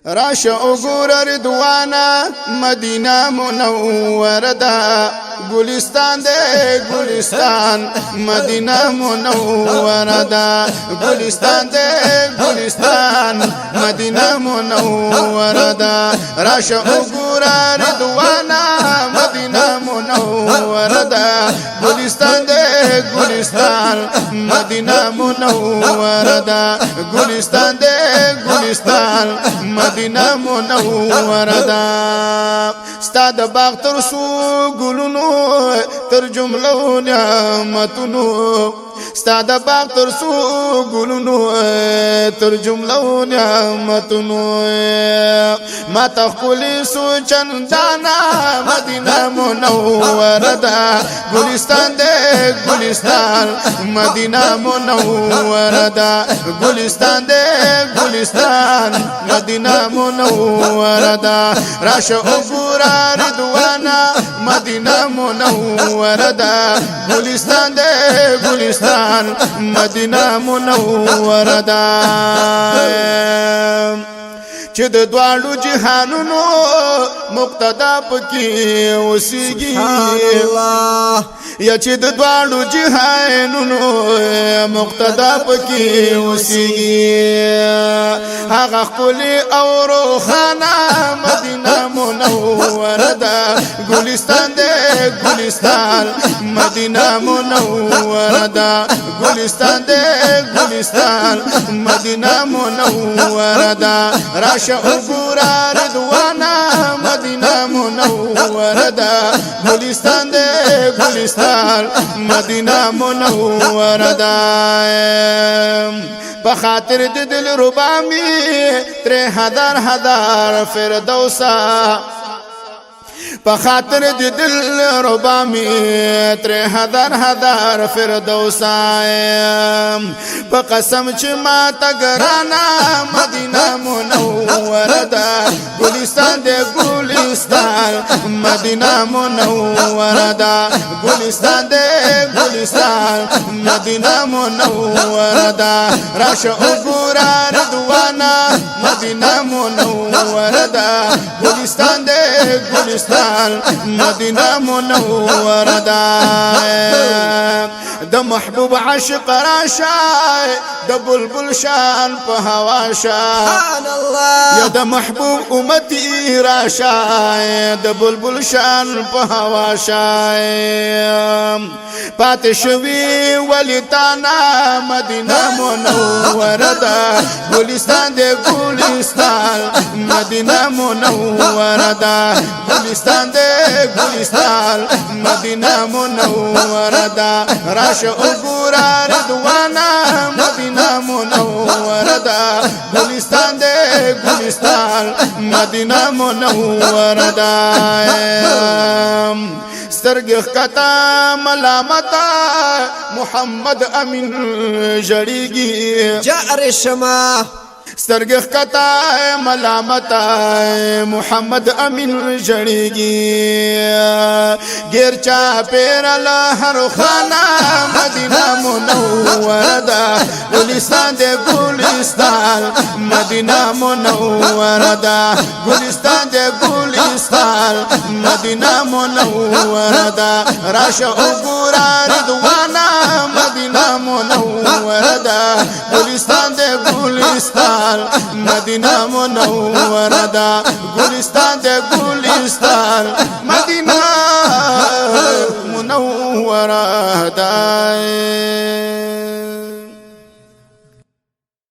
راشه وګوره رضوانا مدینه منوره ده ګلستان ده ګلستان مدینه منوره ده ګلستان ده ګلستان مدینه منوره ده راشه وګوره رضوانا مدینه منوره ده ګلستان ده ګلستان مدینه منوره ده ګلستان ده ګلستان مدینه منوره ده ستا د باغ تر سو ګلونو تر جملو نعمتونو ستا د باغ تر سو ګلونو تر جملو نعمتونو ما تخلی سو چندانا مدینه منوره ده ګلستان ده ګلستان مدینه منوره ده ګلستان ده ګلستان مدینه منوره ده راشه وګوره رضوانا مدینه منوره ده ګلستان ده ګلستان مدینه منوره ده چې د دوالو جهانونو مقتدا پکې اوسېږي یا چې د دوالو جهانونو مقتدا پکې اوسېږي هغه خپل او روخانه مدینه منوره ده ګلستان ده ګلستان مدینه منوره ده ګلستان ده ګلستان مدینه منوره ده راشه وګوره رضوانا مدینه منوره ده ګلستان ده ګلستان مدینه منوره ده بخاطر د دل ربامی تر هزار فردوسا بخاطر د دل ربامی تر هزار فردوسا په قسم چې ما تګرانا مدینه منوره ده ګلستان ده ګلستان مدینه منوره ده ګلستان ده ګلستان مدینه منوره ده راشه وګوره رضوانا مدینه منوره ده ګلستان ده ګلستان مدینه منوره ده د محبوب عاشق راشه د بلبل شان په هوا سبحان الله یا د محبوب امتی راشه د بلبل شان په هوا شایم پات شوی ولیتانا مدینه منوره ده ګلستان ده ګلستان مدینه منوره ده ګلستان ده ګلستان مدینه منوره ده راشه وګوره رضوانا مدینه منوره ده ګلستان ده ګلستان مدینه منوره ده سترګخ کتا ملامتا محمد امین جړیږي جار شما سترګخ کتا ملامتا محمد امین جړیږي غیر چا پیر الله هر خانه مدینه منوره ده ګلستان ده ګلستان مدینه منوره ده ګلستان ده ګلستان مدینه منوره ده راشه وګوره رضوانا مدینه منوره ده ګلستان ده ګلستان مدینه منوره ده ګلستان ده ګلستان مدینه منوره ده